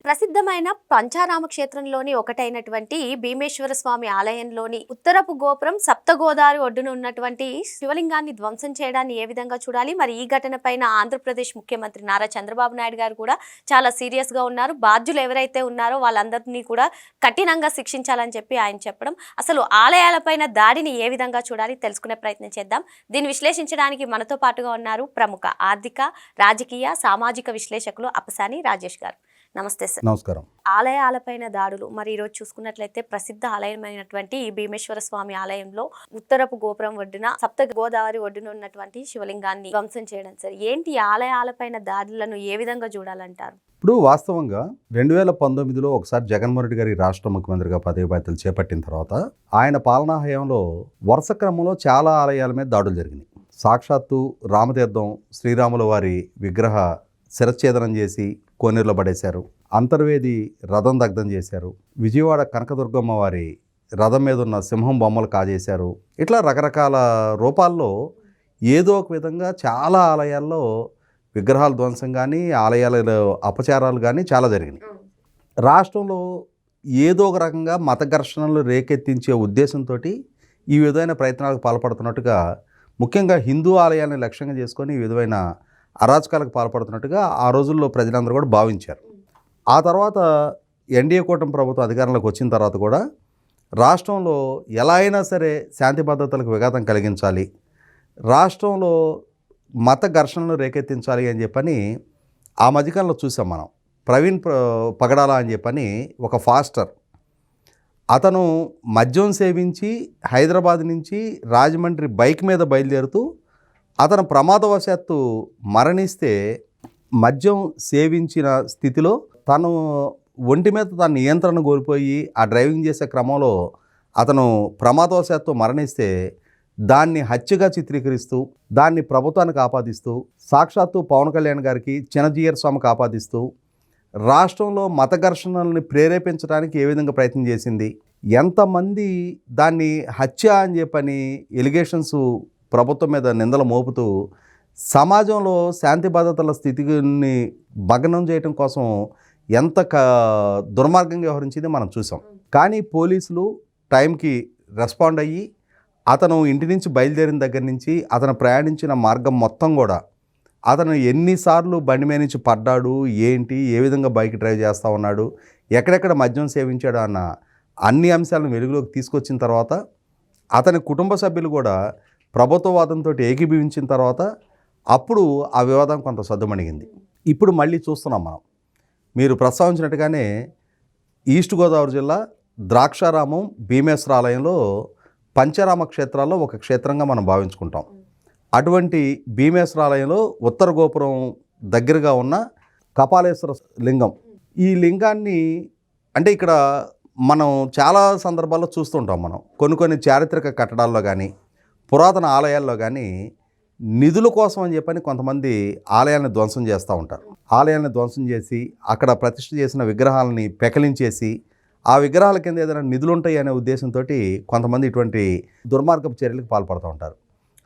ప్రసిద్ధమైన పంచారామ క్షేత్రంలోని ఒకటైనటువంటి భీమేశ్వర స్వామి ఆలయంలోని ఉత్తరపు గోపురం సప్తగోదావరి ఒడ్డున ఉన్నటువంటి శివలింగాన్ని ధ్వంసం చేయడాన్ని ఏ విధంగా చూడాలి? మరి ఈ ఘటన పైన ఆంధ్రప్రదేశ్ ముఖ్యమంత్రి నారా చంద్రబాబు నాయుడు గారు కూడా చాలా సీరియస్ గా ఉన్నారు. బాధ్యులు ఎవరైతే ఉన్నారో వాళ్ళందరినీ కూడా కఠినంగా శిక్షించాలని చెప్పి ఆయన చెప్పడం, అసలు ఆలయాలపైన దాడిని ఏ విధంగా చూడాలి తెలుసుకునే ప్రయత్నం చేద్దాం. దీన్ని విశ్లేషించడానికి మనతో పాటుగా ఉన్నారు ప్రముఖ ఆర్థిక, రాజకీయ, సామాజిక విశ్లేషకులు అప్పసాని రాజేష్ గారు. నమస్తే సార్. నమస్కారం. ఆలయాలపైన దాడులు మరి ఈరోజు చూసుకున్నట్లయితే ప్రసిద్ధ ఆలయమైనటువంటి ఈ భీమేశ్వర స్వామి ఆలయంలో ఉత్తరపు గోపురం ఒడ్డున సప్త గోదావరి ఒడ్డున ఉన్నటువంటి శివలింగాన్ని ధ్వంసం చేయడం సార్, ఏంటి ఆలయాలపైన దాడులను ఏ విధంగా చూడాలంటారు? ఇప్పుడు వాస్తవంగా 2019లో ఒకసారి జగన్మోహన్ రెడ్డి గారి రాష్ట్ర ముఖ్యమంత్రిగా పదవి బాధ్యతలు చేపట్టిన తర్వాత ఆయన పాలనా హయాంలో వరుస క్రమంలో చాలా ఆలయాల మీద దాడులు జరిగినాయి. సాక్షాత్తు రామతీర్థం శ్రీరాముల వారి విగ్రహ శిరచ్ఛేదనం చేసి కోనేరులో పడేశారు. అంతర్వేది రథం దగ్ధం చేశారు. విజయవాడ కనకదుర్గమ్మ వారి రథం మీద ఉన్న సింహం బొమ్మలు కాజేశారు. ఇట్లా రకరకాల రూపాల్లో ఏదో ఒక విధంగా చాలా ఆలయాల్లో విగ్రహాల ధ్వంసం కానీ ఆలయాలలో అపచారాలు కానీ చాలా జరిగినాయి. రాష్ట్రంలో ఏదో ఒక రకంగా మత ఘర్షణలు రేకెత్తించే ఉద్దేశంతో ఈ విధమైన ప్రయత్నాలకు పాల్పడుతున్నట్టుగా, ముఖ్యంగా హిందూ ఆలయాన్ని లక్ష్యంగా చేసుకొని ఈ విధమైన అరాచకాలకు పాల్పడుతున్నట్టుగా ఆ రోజుల్లో ప్రజలందరూ కూడా భావించారు. ఆ తర్వాత ఎన్డీఏ కూటమి ప్రభుత్వం అధికారంలోకి వచ్చిన తర్వాత కూడా రాష్ట్రంలో ఎలా అయినా సరే శాంతి భద్రతలకు విఘాతం కలిగించాలి, రాష్ట్రంలో మత ఘర్షణలు రేకెత్తించాలి అని చెప్పని ఆ మధ్యకాలంలో చూసాం మనం. ప్రవీణ్ పగడాల అని చెప్పని ఒక ఫాస్టర్, అతను మద్యం సేవించి హైదరాబాద్ నుంచి రాజమండ్రి బైక్ మీద బయలుదేరుతూ అతను ప్రమాదవశాత్తు మరణిస్తే, మద్యం సేవించిన స్థితిలో తను ఒంటి మీద తన నియంత్రణ కోల్పోయి ఆ డ్రైవింగ్ చేసే క్రమంలో అతను ప్రమాదవశాత్తు మరణిస్తే దాన్ని హత్యగా చిత్రీకరిస్తూ దాన్ని ప్రభుత్వానికి ఆపాదిస్తూ, సాక్షాత్తు పవన్ కళ్యాణ్ గారికి చినజీయర్ స్వామికి ఆపాదిస్తూ రాష్ట్రంలో మత ఘర్షణల్ని ప్రేరేపించడానికి ఏ విధంగా ప్రయత్నం చేసింది, ఎంతమంది దాన్ని హత్య అని చెప్పని ఎలిగేషన్స్ ప్రభుత్వం మీద నిందలు మోపుతూ సమాజంలో శాంతి భద్రతల స్థితిని భగ్నం చేయడం కోసం ఎంత దుర్మార్గంగా వ్యవహరించింది మనం చూసాం. కానీ పోలీసులు టైంకి రెస్పాండ్ అయ్యి అతను ఇంటి నుంచి బయలుదేరిన దగ్గర నుంచి అతను ప్రయాణించిన మార్గం మొత్తం కూడా, అతను ఎన్నిసార్లు బండి మీద నుంచి పడ్డాడు, ఏంటి, ఏ విధంగా బైక్ డ్రైవ్ చేస్తూ ఉన్నాడు, ఎక్కడెక్కడ మద్యం సేవించాడు అన్న అన్ని అంశాలను వెలుగులోకి తీసుకొచ్చిన తర్వాత అతని కుటుంబ సభ్యులు కూడా ప్రభుత్వవాదంతో ఏకీభవించిన తర్వాత అప్పుడు ఆ వివాదం కొంత సద్దుమణిగింది. ఇప్పుడు మళ్ళీ చూస్తున్నాం మనం. మీరు ప్రస్తావించినట్టుగానే ఈస్ట్ గోదావరి జిల్లా ద్రాక్షారామం భీమేశ్వర ఆలయంలో పంచరామ క్షేత్రాల్లో ఒక క్షేత్రంగా మనం భావించుకుంటాం. అటువంటి భీమేశ్వర ఆలయంలో ఉత్తర గోపురం దగ్గరగా ఉన్న కపాలేశ్వర లింగం, ఈ లింగాన్ని అంటే ఇక్కడ మనం చాలా సందర్భాల్లో చూస్తుంటాం. మనం కొన్ని చారిత్రక కట్టడాల్లో కానీ పురాతన ఆలయాల్లో కానీ నిధుల కోసం అని చెప్పని కొంతమంది ఆలయాన్ని ధ్వంసం చేస్తూ ఉంటారు. ఆలయాన్ని ధ్వంసం చేసి అక్కడ ప్రతిష్ఠ చేసిన విగ్రహాలని పెకలించేసి ఆ విగ్రహాల కింద ఏదైనా నిధులు ఉంటాయి అనే ఉద్దేశంతో కొంతమంది ఇటువంటి దుర్మార్గపు చర్యలకు పాల్పడుతూ ఉంటారు.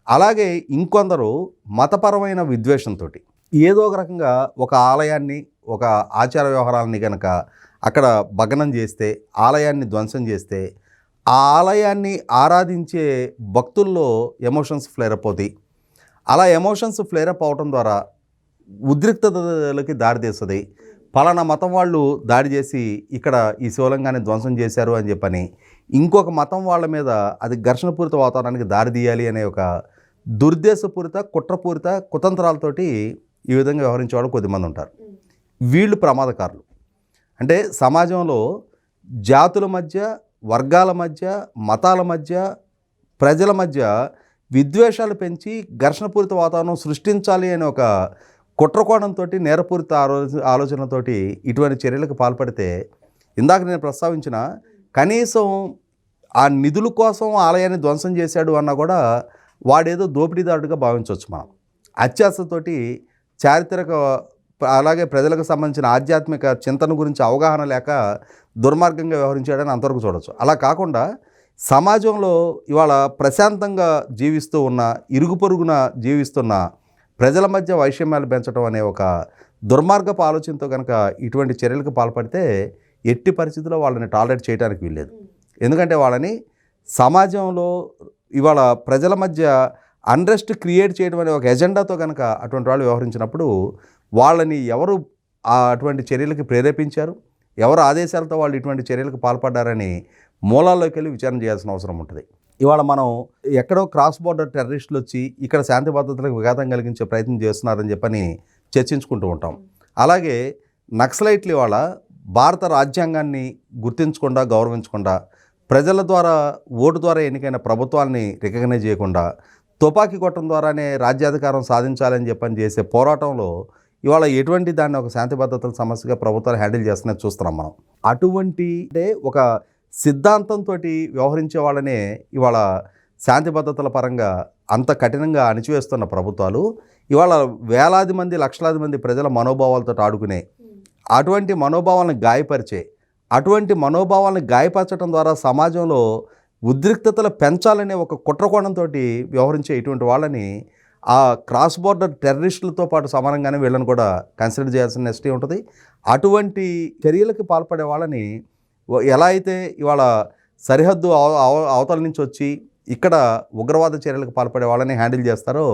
అలాగే ఇంకొందరు మతపరమైన విద్వేషంతో ఏదో ఒక రకంగా ఒక ఆలయాన్ని, ఒక ఆచార వ్యవహారాలని కనుక అక్కడ భగ్నం చేస్తే, ఆలయాన్ని ధ్వంసం చేస్తే ఆ ఆలయాన్ని ఆరాధించే భక్తుల్లో ఎమోషన్స్ ఫ్లేరప్ అవుతాయి. అలా ఎమోషన్స్ ఫ్లేరప్ అవటం ద్వారా ఉద్రిక్తతలకి దారితీస్తుంది. పలానా మతం వాళ్ళు దాడి చేసి ఇక్కడ ఈ శివలింగాన్ని ధ్వంసం చేశారు అని చెప్పని ఇంకొక మతం వాళ్ళ మీద అది ఘర్షణపూరిత వాతావరణానికి దారితీయాలి అనే ఒక దుర్దేశపూరిత, కుట్రపూరిత కుతంత్రాలతోటి ఈ విధంగా వ్యవహరించే వాళ్ళు కొద్దిమంది ఉంటారు. వీళ్ళు ప్రమాదకారులు. అంటే సమాజంలో జాతుల మధ్య, వర్గాల మధ్య, మతాల మధ్య, ప్రజల మధ్య విద్వేషాలు పెంచి ఘర్షణపూరిత వాతావరణం సృష్టించాలి అనే ఒక కుట్రకోణంతో, నేరపూరిత ఆలోచనలతోటి ఇటువంటి చర్యలకు పాల్పడితే, ఇందాక నేను ప్రస్తావించిన కనీసం ఆ నిధుల కోసం ఆలయాన్ని ధ్వంసం చేశాడు అన్నా కూడా వాడేదో దోపిడీదారుడిగా భావించవచ్చు మనం. అత్యాశతోటి చారిత్రక, అలాగే ప్రజలకు సంబంధించిన ఆధ్యాత్మిక చింతన గురించి అవగాహన లేక దుర్మార్గంగా వ్యవహరించాడని అంతవరకు చూడవచ్చు. అలా కాకుండా సమాజంలో ఇవాళ ప్రశాంతంగా జీవిస్తూ ఉన్న, ఇరుగు పొరుగున జీవిస్తున్న ప్రజల మధ్య వైషమ్యాలు పెంచడం అనే ఒక దుర్మార్గపు ఆలోచనతో కనుక ఇటువంటి చర్యలకు పాల్పడితే ఎట్టి పరిస్థితుల్లో వాళ్ళని టాలరేట్ చేయడానికి వీల్లేదు. ఎందుకంటే వాళ్ళని సమాజంలో ఇవాళ ప్రజల మధ్య అన్రెస్ట్ క్రియేట్ చేయడం అనే ఒక ఎజెండాతో కనుక అటువంటి వాళ్ళు వ్యవహరించినప్పుడు వాళ్ళని ఎవరు అటువంటి చర్యలకు ప్రేరేపించారు, ఎవరు ఆదేశాలతో వాళ్ళు ఇటువంటి చర్యలకు పాల్పడ్డారని మూలాల్లోకి వెళ్ళి విచారణ చేయాల్సిన అవసరం ఉంటుంది. ఇవాళ మనం ఎక్కడో క్రాస్ బోర్డర్ టెర్రరిస్టులు వచ్చి ఇక్కడ శాంతి భద్రతలకు విఘాతం కలిగించే ప్రయత్నం చేస్తున్నారని చెప్పని చర్చించుకుంటూ ఉంటాం. అలాగే నక్సలైట్లు ఇవాళ భారత రాజ్యాంగాన్ని గుర్తించకుండా, గౌరవించకుండా, ప్రజల ద్వారా ఓటు ద్వారా ఎన్నికైన ప్రభుత్వాన్ని రికగ్నైజ్ చేయకుండా తుపాకీ కొట్టడం ద్వారానే రాజ్యాధికారం సాధించాలని చెప్పని చేసే పోరాటంలో ఇవాళ ఎటువంటి దాన్ని ఒక శాంతి భద్రతల సమస్యగా ప్రభుత్వాలు హ్యాండిల్ చేస్తున్నది చూస్తున్నాం మనం. అటువంటి అంటే ఒక సిద్ధాంతంతో వ్యవహరించే వాళ్ళనే ఇవాళ శాంతి భద్రతల పరంగా అంత కఠినంగా అణిచివేస్తున్న ప్రభుత్వాలు ఇవాళ వేలాది మంది, లక్షలాది మంది ప్రజల మనోభావాలతో ఆడుకునే, అటువంటి మనోభావాలను గాయపరిచే, అటువంటి మనోభావాలను గాయపరచడం ద్వారా సమాజంలో ఉద్రిక్తతలు పెంచాలనే ఒక కుట్రకోణంతో వ్యవహరించే ఇటువంటి వాళ్ళని ఆ క్రాస్ బోర్డర్ టెర్రరిస్టులతో పాటు సమానంగానే వీళ్ళని కూడా కన్సిడర్ చేయాల్సిన నెస్టీ ఉంటుంది. అటువంటి చర్యలకు పాల్పడే వాళ్ళని ఎలా అయితే ఇవాళ సరిహద్దు అవతల నుంచి వచ్చి ఇక్కడ ఉగ్రవాద చర్యలకు పాల్పడే వాళ్ళని హ్యాండిల్ చేస్తారో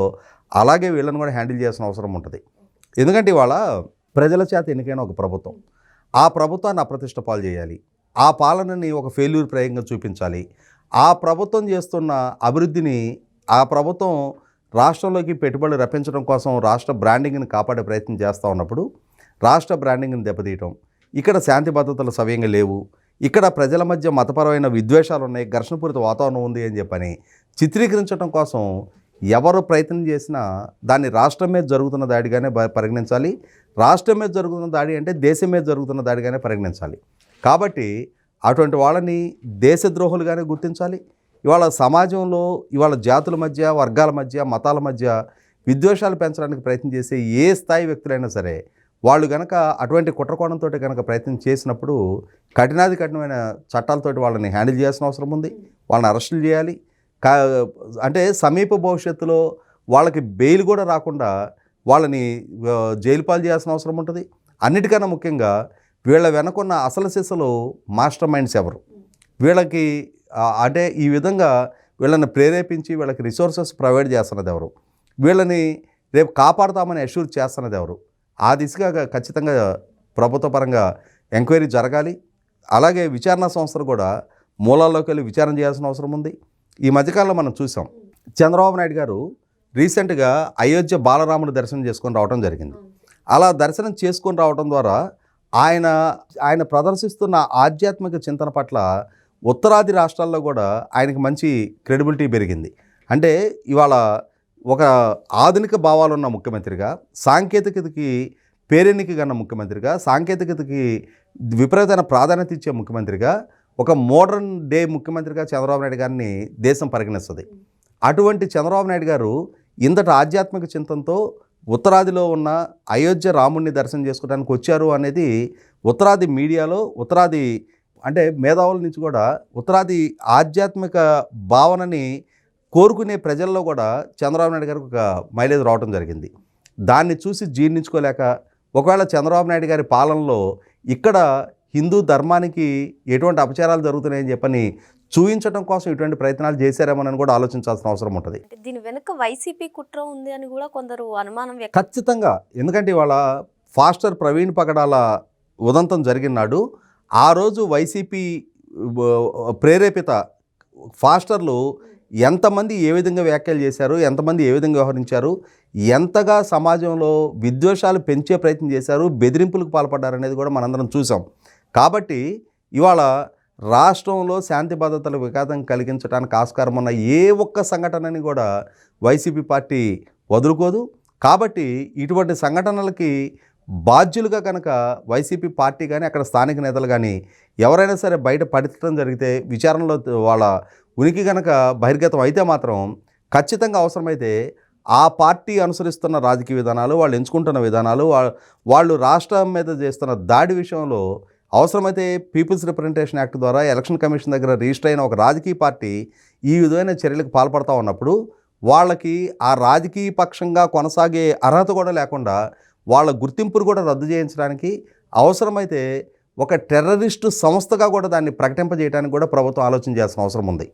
అలాగే వీళ్ళని కూడా హ్యాండిల్ చేయాల్సిన అవసరం ఉంటుంది. ఎందుకంటే ఇవాళ ప్రజల చేత ఎన్నికైన ఒక ప్రభుత్వం, ఆ ప్రభుత్వాన్ని అప్రతిష్ట పాలు చేయాలి, ఆ పాలనని ఒక ఫెయిల్యూర్ ప్రయోగంగా చూపించాలి. ఆ ప్రభుత్వం చేస్తున్న అభివృద్ధిని, ఆ ప్రభుత్వం రాష్ట్రంలోకి పెట్టుబడులు రప్పించడం కోసం రాష్ట్ర బ్రాండింగ్ని కాపాడే ప్రయత్నం చేస్తూ ఉన్నప్పుడు రాష్ట్ర బ్రాండింగ్ని దెబ్బతీయటం, ఇక్కడ శాంతి భద్రతలు సవ్యంగా లేవు, ఇక్కడ ప్రజల మధ్య మతపరమైన విద్వేషాలు ఉన్నాయి, ఘర్షణపూరిత వాతావరణం ఉంది అని చెప్పని చిత్రీకరించడం కోసం ఎవరు ప్రయత్నం చేసినా దాన్ని రాష్ట్రం మీద జరుగుతున్న దాడిగానే పరిగణించాలి. రాష్ట్రం మీద జరుగుతున్న దాడి అంటే దేశం మీద జరుగుతున్న దాడిగానే పరిగణించాలి. కాబట్టి అటువంటి వాళ్ళని దేశద్రోహులుగానే గుర్తించాలి. ఇవాళ సమాజంలో ఇవాళ జాతుల మధ్య, వర్గాల మధ్య, మతాల మధ్య విద్వేషాలు పెంచడానికి ప్రయత్నం చేసే ఏ స్థాయి వ్యక్తులైనా సరే వాళ్ళు కనుక అటువంటి కుట్రకోణంతో కనుక ప్రయత్నం చేసినప్పుడు కఠినమైన చట్టాలతోటి వాళ్ళని హ్యాండిల్ చేయాల్సిన అవసరం ఉంది. వాళ్ళని అరెస్టులు చేయాలి. అంటే సమీప భవిష్యత్తులో వాళ్ళకి బెయిల్ కూడా రాకుండా వాళ్ళని జైలు పాలు చేయాల్సిన అవసరం ఉంటుంది. అన్నిటికన్నా ముఖ్యంగా వీళ్ళ వెనకున్న అసలు సిసలు మాస్టర్ మైండ్స్ ఎవరు, వీళ్ళకి అంటే ఈ విధంగా వీళ్ళని ప్రేరేపించి వీళ్ళకి రిసోర్సెస్ ప్రొవైడ్ చేస్తున్నది ఎవరు, వీళ్ళని రేపు కాపాడుతామని అష్యూర్ చేస్తున్నది ఎవరు, ఆ దిశగా ఖచ్చితంగా ప్రభుత్వ పరంగా ఎంక్వైరీ జరగాలి. అలాగే విచారణ సంస్థలు కూడా మూలాల్లోకి వెళ్ళి విచారణ చేయాల్సిన అవసరం ఉంది. ఈ మధ్యకాలంలో మనం చూసాం, చంద్రబాబు నాయుడు గారు రీసెంట్గా అయోధ్య బాలరాముని దర్శనం చేసుకొని రావడం జరిగింది. అలా దర్శనం చేసుకొని రావడం ద్వారా ఆయన ప్రదర్శిస్తున్న ఆధ్యాత్మిక చింతన పట్ల ఉత్తరాది రాష్ట్రాల్లో కూడా ఆయనకి మంచి క్రెడిబిలిటీ పెరిగింది. అంటే ఇవాళ ఒక ఆధునిక భావాలున్న ముఖ్యమంత్రిగా, సాంకేతికతకి పేరెన్నిక కన్న ముఖ్యమంత్రిగా, సాంకేతికతకి విపరీతమైన ప్రాధాన్యత ఇచ్చే ముఖ్యమంత్రిగా, ఒక మోడర్న్ డే ముఖ్యమంత్రిగా చంద్రబాబు నాయుడు గారిని దేశం పరిగణిస్తుంది. అటువంటి చంద్రబాబు నాయుడు గారు ఇంతటి ఆధ్యాత్మిక చింతనతో ఉత్తరాదిలో ఉన్న అయోధ్య రాముడిని దర్శనం చేసుకోవడానికి వచ్చారు అనేది ఉత్తరాది మీడియాలో, ఉత్తరాది అంటే మేధావుల నుంచి కూడా ఉత్తరాది ఆధ్యాత్మిక భావనని కోరుకునే ప్రజల్లో కూడా చంద్రబాబు నాయుడు గారికి ఒక మైలేజ్ రావడం జరిగింది. దాన్ని చూసి జీర్ణించుకోలేక ఒకవేళ చంద్రబాబు నాయుడు గారి పాలనలో ఇక్కడ హిందూ ధర్మానికి ఎటువంటి అపచారాలు జరుగుతున్నాయని చెప్పని చూపించడం కోసం ఇటువంటి ప్రయత్నాలు చేశారేమోనని కూడా ఆలోచించాల్సిన అవసరం ఉంటుంది. దీని వెనుక వైసీపీ కుట్ర ఉంది అని కూడా కొందరు అనుమానం. ఖచ్చితంగా. ఎందుకంటే ఇవాళ ఫాస్టర్ ప్రవీణ్ పగడాల ఉదంతం జరిగిన నాడు ఆ రోజు వైసీపీ ప్రేరేపిత ఫాస్టర్లు ఎంతమంది ఏ విధంగా వ్యాఖ్యలు చేశారు, ఎంతమంది ఏ విధంగా వ్యవహరించారు, ఎంతగా సమాజంలో విద్వేషాలు పెంచే ప్రయత్నం చేశారు, బెదిరింపులకు పాల్పడ్డారనేది కూడా మనందరం చూసాం. కాబట్టి ఇవాళ రాష్ట్రంలో శాంతి భద్రతలకు విఘాతం కలిగించడానికి ఆస్కారం ఉన్న ఏ ఒక్క సంఘటనని కూడా వైసీపీ పార్టీ వదులుకోదు. కాబట్టి ఇటువంటి సంఘటనలకి బాధ్యులుగా కనుక వైసీపీ పార్టీ కానీ అక్కడ స్థానిక నేతలు కానీ ఎవరైనా సరే బయట పడటం జరిగితే విచారణలో వాళ్ళ ఉనికి కనుక బహిర్గతం అయితే మాత్రం ఖచ్చితంగా అవసరమైతే ఆ పార్టీ అనుసరిస్తున్న రాజకీయ విధానాలు, వాళ్ళు ఎంచుకుంటున్న విధానాలు, వాళ్ళు రాష్ట్రం మీద చేస్తున్న దాడి విషయంలో అవసరమైతే పీపుల్స్ రిప్రజెంటేషన్ యాక్ట్ ద్వారా ఎలక్షన్ కమిషన్ దగ్గర రిజిస్టర్ అయిన ఒక రాజకీయ పార్టీ ఈ విధమైన చర్యలకు పాల్పడతా ఉన్నప్పుడు వాళ్ళకి ఆ రాజకీయ పక్షంగా కొనసాగే అర్హత కూడా లేకుండా వాళ్ళ గుర్తింపును కూడా రద్దు చేయించడానికి, అవసరమైతే ఒక టెర్రరిస్టు సంస్థగా కూడా దాన్ని ప్రకటింపజేయడానికి కూడా ప్రభుత్వం ఆలోచన చేయాల్సిన అవసరం ఉంది.